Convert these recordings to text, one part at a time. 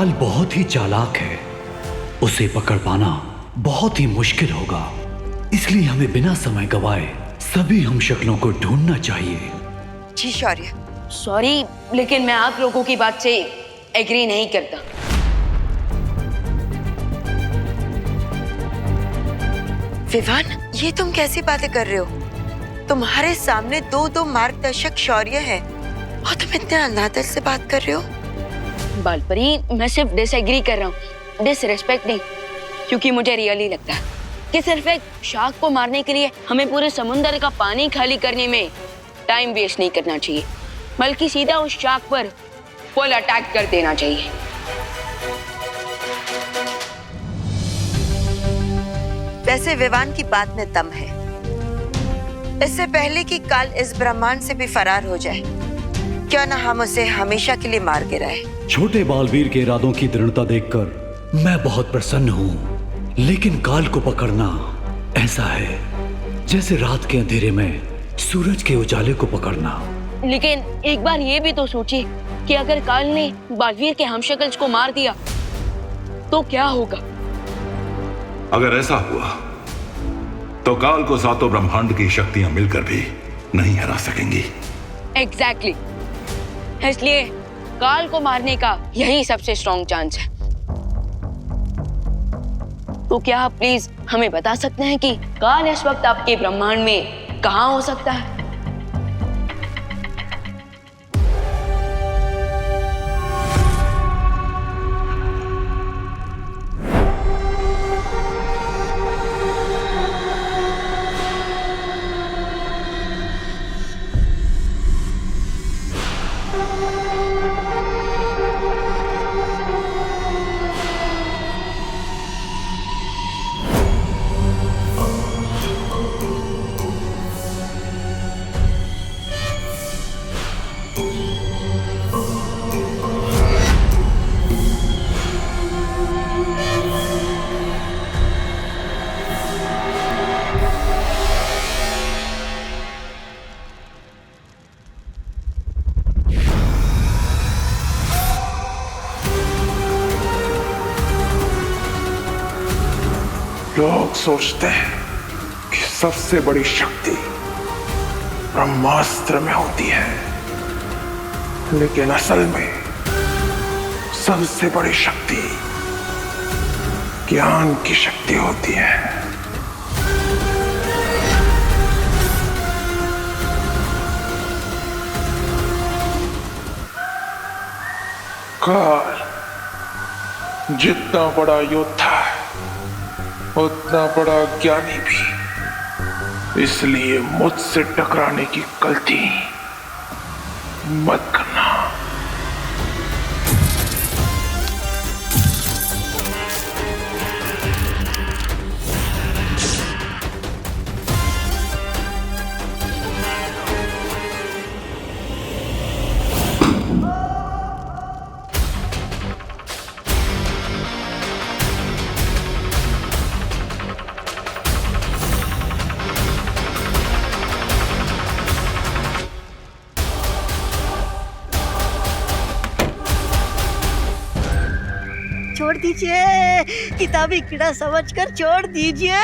काल बहुत ही चालाक है, उसे पकड़ पाना बहुत ही मुश्किल होगा। इसलिए हमें बिना समय गवाए सभी हम शक्लों को ढूंढना चाहिए। जी शौर्य। सॉरी, लेकिन मैं आप लोगों की बात से एग्री नहीं करता। विवान, ये तुम कैसी बातें कर रहे हो? तुम्हारे सामने दो मार्गदर्शक शौर्य है और तुम इतने अनादर से बात कर रहे हो। बालपरी, मैं सिर्फ डिसएग्री कर रहा हूँ, डिसरिस्पेक्ट नहीं। क्योंकि मुझे रियली लगता है कि सिर्फ एक शार्क को मारने के लिए हमें पूरे समुद्र का पानी खाली करने में टाइम वेस्ट नहीं करना चाहिए, बल्कि सीधा उस शार्क पर फुल अटैक कर देना चाहिए। वैसे विवान की बात में दम है। इससे पहले कि काल इस ब्रह्मांड से भी फरार हो जाए, क्यों ना हम उसे हमेशा के लिए मार गिराए। छोटे बालवीर के इरादों की दृढ़ता देखकर मैं बहुत प्रसन्न हूँ, लेकिन काल को पकड़ना ऐसा है जैसे रात के अंधेरे में सूरज के उजाले को पकड़ना। लेकिन एक बार ये भी तो सोचिए कि अगर काल ने बालवीर के हमशक्ल्स को मार दिया तो क्या होगा? अगर ऐसा हुआ तो काल को सातों ब्रह्मांड की शक्तियां मिलकर भी नहीं हरा सकेंगी। एग्जैक्टली। इसलिए काल को मारने का यही सबसे स्ट्रॉन्ग चांस है। तो क्या आप प्लीज हमें बता सकते हैं कि काल इस वक्त आपके ब्रह्मांड में कहां हो सकता है? लोग सोचते हैं कि सबसे बड़ी शक्ति ब्रह्मास्त्र में होती है, लेकिन असल में सबसे बड़ी शक्ति ज्ञान की शक्ति होती है। काल जितना बड़ा योद्धा है उतना बड़ा ज्ञानी भी, इसलिए मुझसे टकराने की गलती मत करना। छोड़ दीजिए, किताबी कीड़ा समझकर छोड़ दीजिए।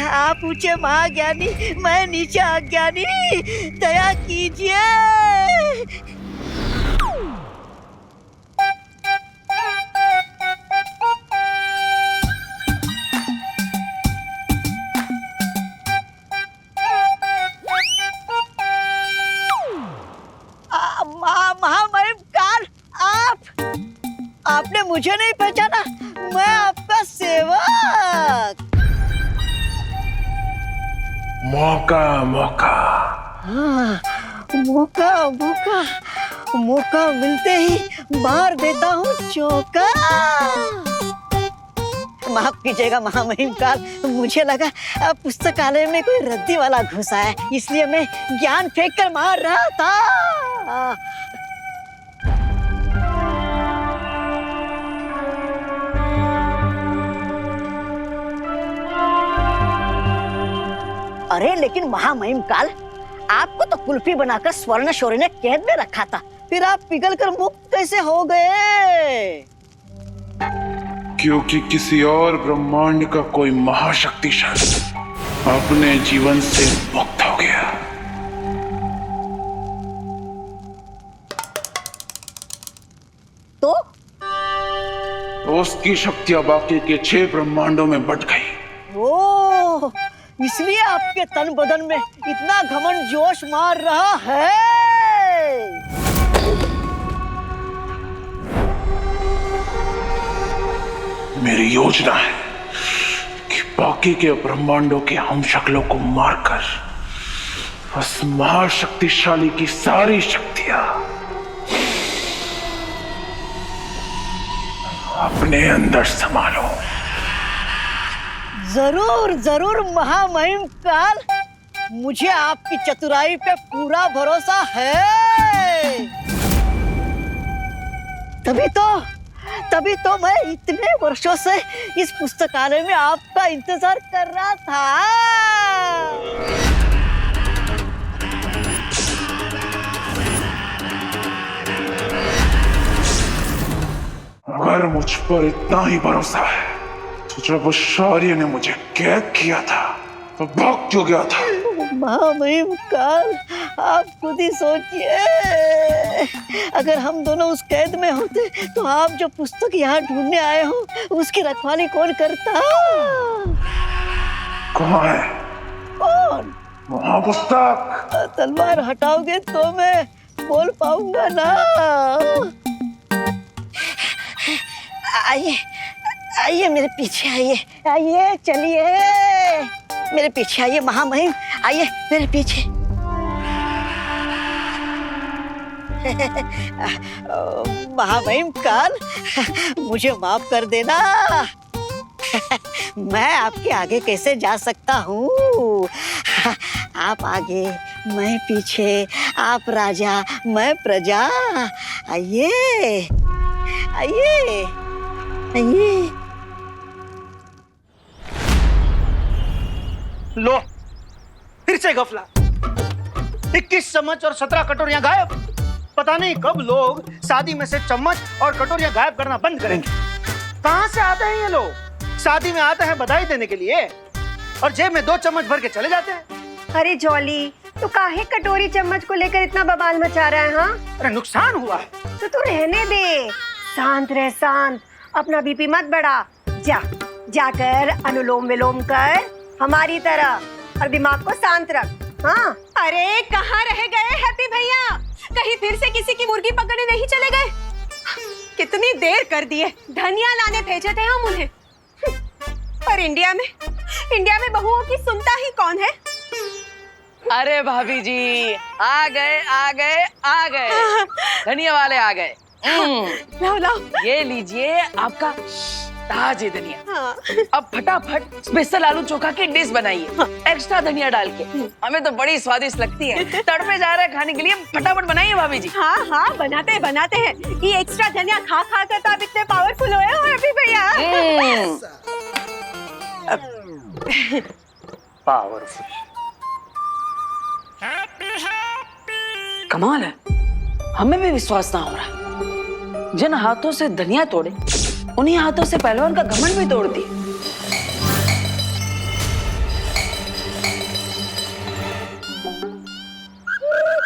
आप ऊंचे महाज्ञानी, मैं नीचे अज्ञानी, दया कीजिए। महामहिम काल, आपने मुझे नहीं पहचाना? मैं आपका सेवक। मौका मौका मौका मौका मौका मिलते ही मार देता हूँ चौका। माफ कीजिएगा महामहिम काल, मुझे लगा पुस्तकालय में कोई रद्दी वाला घुसा है, इसलिए मैं ज्ञान फेंक कर मार रहा था। अरे लेकिन महामहिम काल, आपको तो कुल्फी बनाकर स्वर्ण शौर्य ने कैद में रखा था, फिर आप पिघल कर मुक्त कैसे हो गए? क्योंकि किसी और ब्रह्मांड का कोई महाशक्तिशाली अपने जीवन से मुक्त हो गया। तो उसकी शक्तियां बाकी के 6 ब्रह्मांडों में बट गई। ओ, इसलिए आपके तन बदन में इतना घमंड जोश मार रहा है। मेरी योजना है कि बाकी के ब्रह्मांडों के हम शक्लों को मारकर उस महाशक्तिशाली की सारी शक्तियां अपने अंदर संभालो। जरूर जरूर महामहिम काल, मुझे आपकी चतुराई पे पूरा भरोसा है। तभी तो मैं इतने वर्षों से इस पुस्तकालय में आपका इंतजार कर रहा था। अगर मुझ पर इतना ही भरोसा है तो जब उस शौर्य ने मुझे कैद किया था तो भाग क्यों गया था? महामहिम काल, आप खुद ही सोचिए, अगर हम दोनों उस कैद में होते तो आप जो पुस्तक यहाँ ढूंढने आए हो उसकी रखवाली कौन करता? कहाँ है? कौन? वहाँ पुस्तक। तलवार हटाओगे तो मैं बोल पाऊंगा ना। आइए आइए मेरे पीछे आइए, आइए चलिए मेरे पीछे आइए महामहिम, आइए मेरे पीछे। महामहिम काल, मुझे माफ कर देना। मैं आपके आगे कैसे जा सकता हूँ? आप आगे, मैं पीछे, आप राजा, मैं प्रजा। आइए आइए आइए। लो, फिर से गफला। 21 चम्मच और 17 कटोरियां गायब। पता नहीं कब लोग शादी में से चम्मच और कटोरियां गायब करना बंद करेंगे। कहां से आते हैं ये लोग? शादी में आते हैं बधाई देने के लिए और जेब में 2 चम्मच भर के चले जाते हैं। अरे जॉली, तू काहे कटोरी चम्मच को लेकर इतना बवाल मचा रहा है? हाँ, अरे नुकसान हुआ है तो तू रहने दे, शांत रह, शांत। अपना बीपी मत बढ़ा। जाकर अनुलोम विलोम कर हमारी तरह और दिमाग को शांत रख। हाँ, अरे कहाँ रह गए हैप्पी भैया? कहीं फिर से किसी की मुर्गी पकड़ने नहीं चले गए? कितनी देर कर दी है, धनिया लाने भेजे थे हम उन्हें। पर इंडिया में बहुओं की सुनता ही कौन है? अरे भाभी जी, आ गए धनिया वाले आ गए। लाओ ये लीजिए आपका ताजे धनिया। हाँ। अब फटाफट स्पेशल आलू चोखा की डिश बनाइए, एक्स्ट्रा धनिया डाल के। हमें तो बड़ी स्वादिष्ट लगती है, तड़पे जा रहे हैं खाने के लिए। फटाफट बनाइए भाभी जी। हाँ, बनाते हैं। ये एक्स्ट्रा धनिया खा कर तो आप इतने पावरफुल हुए हो हैप्पी भैया। पावरफुल। कमाल है, हमें भी विश्वास ना हो रहा। जिन हाथों से धनिया तोड़े, उन्हीं हाथों से पहलवान का घमंड भी तोड़ दिए।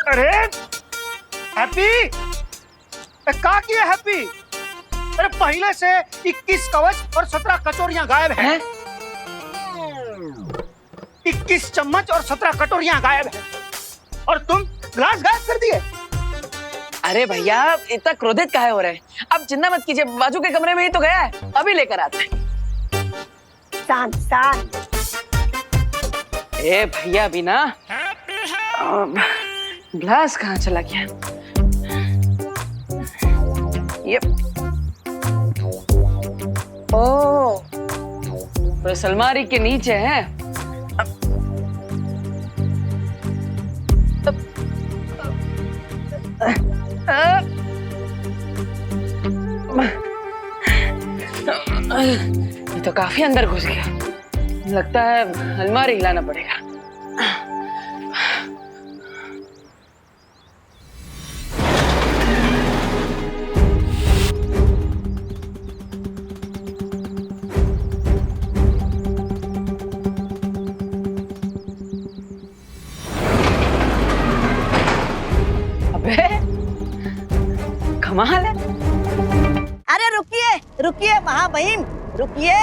अरे हैप्पी, क्या किया हैप्पी? अरे पहले से 21 कवच और 17 कटोरियां गायब हैं। 21 चम्मच और 17 कटोरियां गायब हैं और तुम ग्लास गायब कर दिए। अरे भैया, इतना क्रोधित काहे हो रहे हैं? अब चिंता मत कीजिए, बाजू के कमरे में ही तो गया है, अभी लेकर आते हैं। शांत। ए भैया भी ना, ग्लास कहाँ चला गया? ये ओ, तो इस अलमारी के नीचे है। ये तो काफी अंदर घुस गया, लगता है अलमारी हिलाना पड़ेगा। कमाल है। अरे रुकिए रुकिए महामहिम, रुकिए।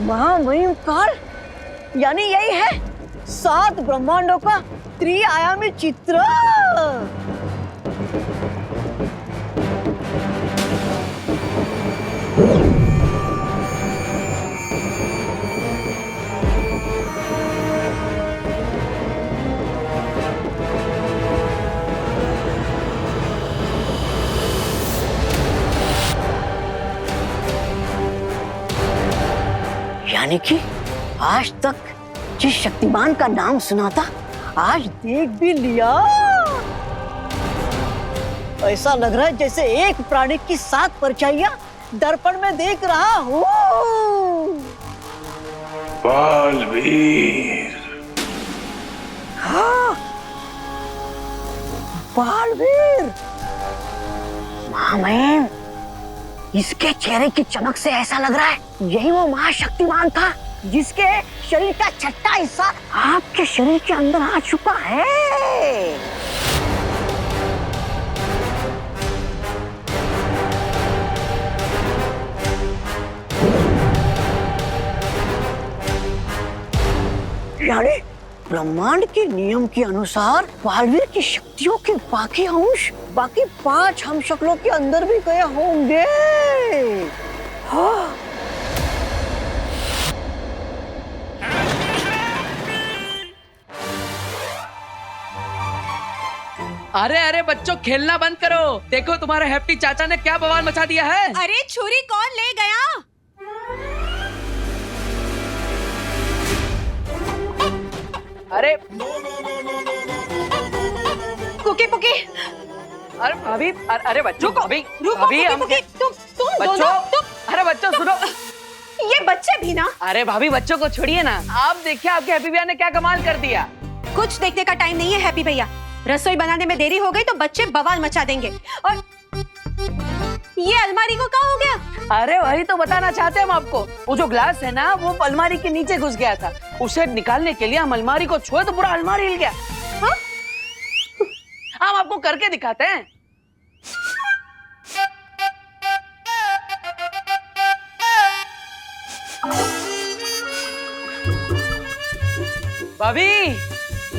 महामहिम काल, यानी यही है 7 ब्रह्मांडों का त्रिआयामी चित्र। यानी कि आज तक जिस शक्तिमान का नाम सुना था आज देख भी लिया। ऐसा लग रहा है जैसे एक प्राणी की 7 परछाइयां दर्पण में देख रहा हूँ। बालवीर। हाँ, बालवीर। महामहिम, इसके चेहरे की चमक से ऐसा लग रहा है यही वो महाशक्तिमान था जिसके शरीर का छठा हिस्सा आपके शरीर के अंदर आ चुका है। यानी ब्रह्मांड के नियम के अनुसार बालवीर की शक्तियों के बाकी अंश बाकी 5 हम शक्लों के अंदर भी गए होंगे। हाँ। अरे अरे बच्चों, खेलना बंद करो। देखो तुम्हारे हैप्पी चाचा ने क्या बवाल मचा दिया है। अरे छुरी कौन ले गया? अरे कुकी पुकी। अरे भाभी, अरे बच्चों, भाभी भाभी हम तुम बच्चों, दोनों अरे बच्चों सुनो। ये बच्चे भी ना। अरे भाभी बच्चों को छोड़िए ना, आप देखिए आपके हैप्पी भैया ने क्या कमाल कर दिया। कुछ देखने का टाइम नहीं है हैप्पी भैया। रसोई बनाने में देरी हो गई तो बच्चे बवाल मचा देंगे। और ये अलमारी को क्या हो गया? अरे वही तो बताना चाहते हैं हम आपको। वो जो ग्लास है ना, वो अलमारी के नीचे घुस गया था। उसे निकालने के लिए हम अलमारी को छुए तो पूरा अलमारी हिल गया। हाँ? हम आपको करके दिखाते हैं। भाभी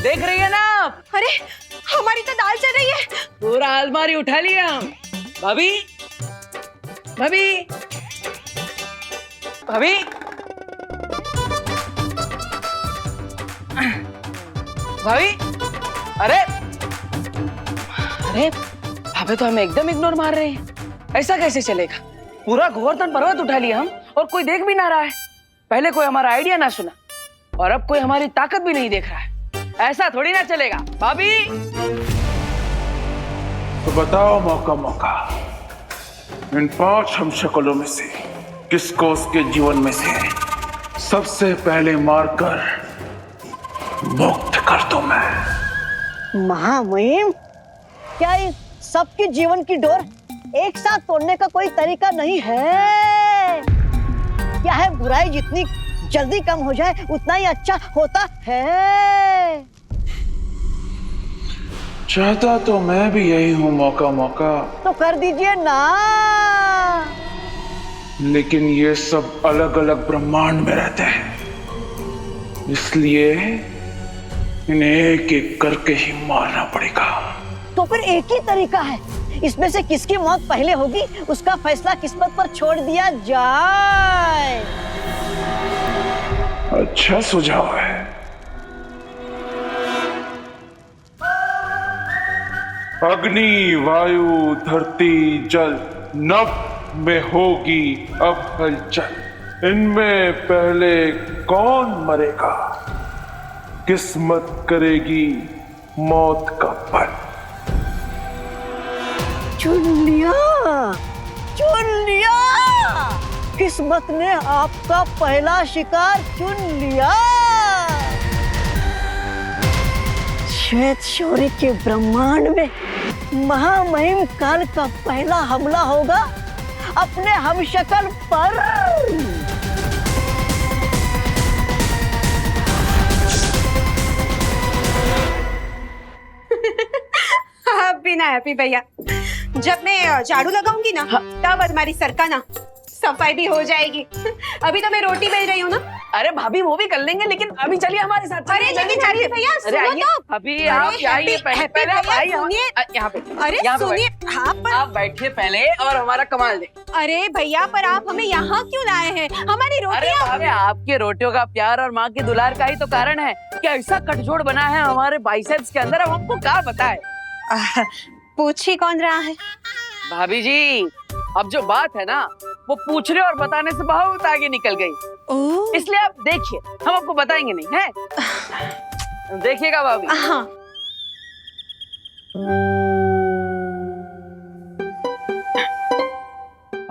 देख रही है ना आप? अरे हमारी तो दाल चल रही है। पूरा अलमारी उठा लिया हम। भाभी भाभी भाभी भाभी, अरे अरे भाभी तो हमें एकदम इग्नोर मार रहे हैं। ऐसा कैसे चलेगा? पूरा गोवर्धन पर्वत उठा लिया हम और कोई देख भी ना रहा है। पहले कोई हमारा आइडिया ना सुना और अब कोई हमारी ताकत भी नहीं देख रहा है। ऐसा थोड़ी ना चलेगा। भाभी तो बताओ मौका मौका, इन 5 हम शक्लों में से किसको उसके जीवन में से सबसे पहले मारकर मुक्त कर दूं मैं। महामहिम, क्या इस सबके जीवन की डोर एक साथ तोड़ने का कोई तरीका नहीं है? क्या है बुराई जितनी जल्दी कम हो जाए उतना ही अच्छा होता है। चाहता तो मैं भी यही हूं, मौका मौका। तो कर दीजिए ना। लेकिन ये सब अलग अलग ब्रह्मांड में रहते हैं, इसलिए इन्हें एक एक करके ही मारना पड़ेगा। तो फिर एक ही तरीका है, इसमें से किसकी मौत पहले होगी उसका फैसला किस्मत पर छोड़ दिया जाए। अच्छा सुझाव है। अग्नि, वायु, धरती, जल, नभ में होगी अब हलचल। इनमें पहले कौन मरेगा, किस्मत करेगी मौत का फल। चुन लिया, चुन लिया। किस्मत ने आपका पहला शिकार चुन लिया। श्वेत शौर्य के ब्रह्मांड में महामहिम काल का पहला हमला होगा अपने हमशक्ल पर। अब भी ना हैप्पी भैया, जब मैं झाड़ू लगाऊंगी ना तब हमारी सरकाना सफाई भी हो जाएगी। अभी तो मैं रोटी बेल रही हूँ ना। अरे भाभी वो भी कर लेंगे, लेकिन अभी चलिए हमारे साथ। अरे लेकिन हैप्पी भैया सुनो तो। अभी आप आइए, पहले आप आइए यहाँ पे। अरे सुनिए, हाँ पर आप बैठिए पहले और हमारा कमाल दें। अरे भैया पर आप हमें यहाँ क्यों लाए हैं? हमारी रोटियां। अरे आपके रोटियों का प्यार और माँ के दुलार का ही तो कारण है कि ऐसा कटजोड़ बना है हमारे बाइसेप्स के अंदर। अब हमको क्या बताए? पूछ ही कौन रहा है भाभी जी? अब जो बात है ना वो पूछने और बताने से बहुत आगे निकल गई, इसलिए आप देखिए, हम आपको बताएंगे नहीं है। देखिएगा भाभी। हाँ।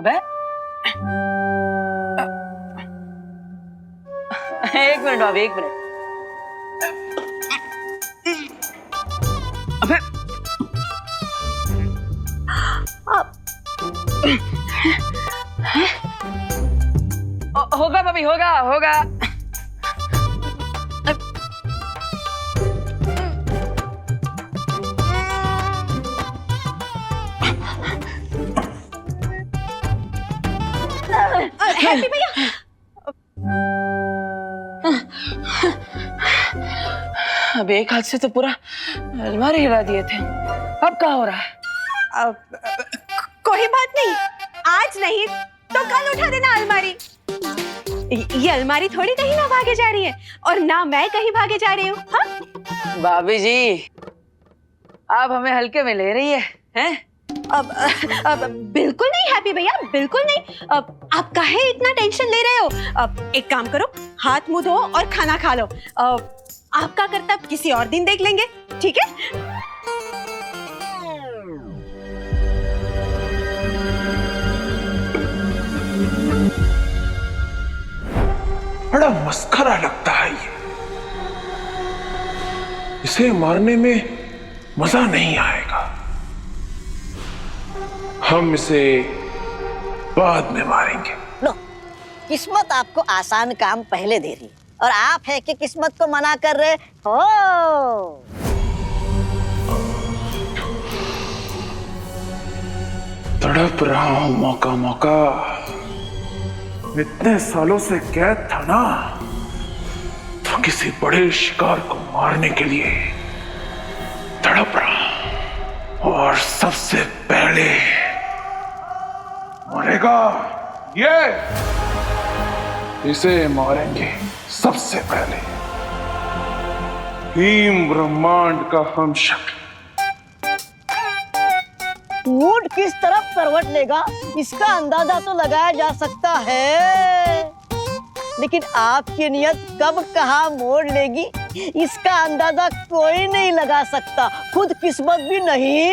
अबे एक मिनट भाभी, एक मिनट। अबे होगा भाभी, होगा होगा। हैप्पी भैया अब एक हाथ से तो पूरा अलमारी हिला दिए थे, अब क्या हो रहा है? कोई बात नहीं, आज नहीं तो कल उठा देना अलमारी। ये अलमारी थोड़ी कहीं ना भागे जा रही है, और ना मैं कहीं भागे जा रही हूँ। हाँ भाभी जी, आप हमें हल्के में ले रही है हैं? अब बिल्कुल नहीं हैप्पी भैया, बिल्कुल नहीं। अब आप काहे इतना टेंशन ले रहे हो? अब एक काम करो, हाथ मुंह धो और खाना खा लो। आपका कर्तव्य किसी और दिन देख लेंगे, ठीक है? बड़ा मस्खरा लगता है ये। इसे मारने में मजा नहीं आएगा, हम इसे बाद में मारेंगे। लो, किस्मत आपको आसान काम पहले दे रही है और आप है कि किस्मत को मना कर रहे हो। तड़प रहा हूं मौका मौका। इतने सालों से कैद था ना, तो किसी बड़े शिकार को मारने के लिए तड़प रहा, और सबसे पहले मरेगा ये। इसे मारेंगे सबसे पहले, भीम ब्रह्मांड का हमशक्ल। ऊंट किस तरफ करवट लेगा इसका अंदाजा तो लगाया जा सकता है, लेकिन आपकी नियत कब कहाँ मोड़ लेगी इसका अंदाजा कोई नहीं लगा सकता, खुद किस्मत भी नहीं।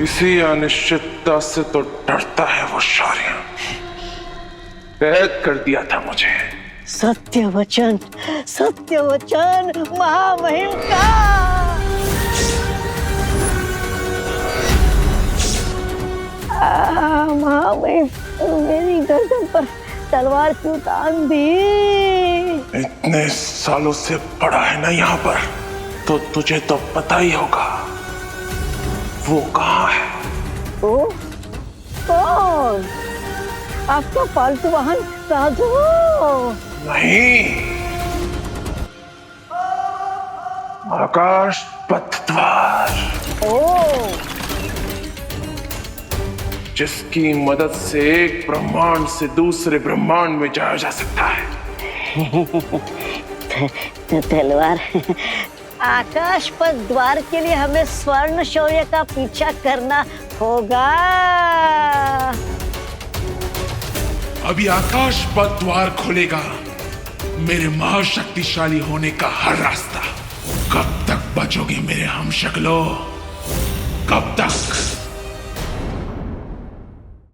इसी अनिश्चितता से तो डरता है वो शौर्य। कैद कर दिया था मुझे। सत्य वचन महामहिम का। महामहिम, मेरी गर्दन पर तलवार क्यों तान दी? इतने सालों से पड़ा है ना यहाँ पर, तो तुझे तो पता ही होगा वो कहाँ है। ओ कौन? आपका पालतू वाहन राधू? नहीं, आकाश पथ द्वार, ओ जिसकी मदद से एक ब्रह्मांड से दूसरे ब्रह्मांड में जाया जा सकता है। तलवार। आकाश पथ द्वार के लिए हमें स्वर्ण शौर्य का पीछा करना होगा। अभी आकाश पथ द्वार खोलेगा मेरे महाशक्तिशाली होने का हर रास्ता। कब तक बचोगे मेरे हमशक्लों? कब तक?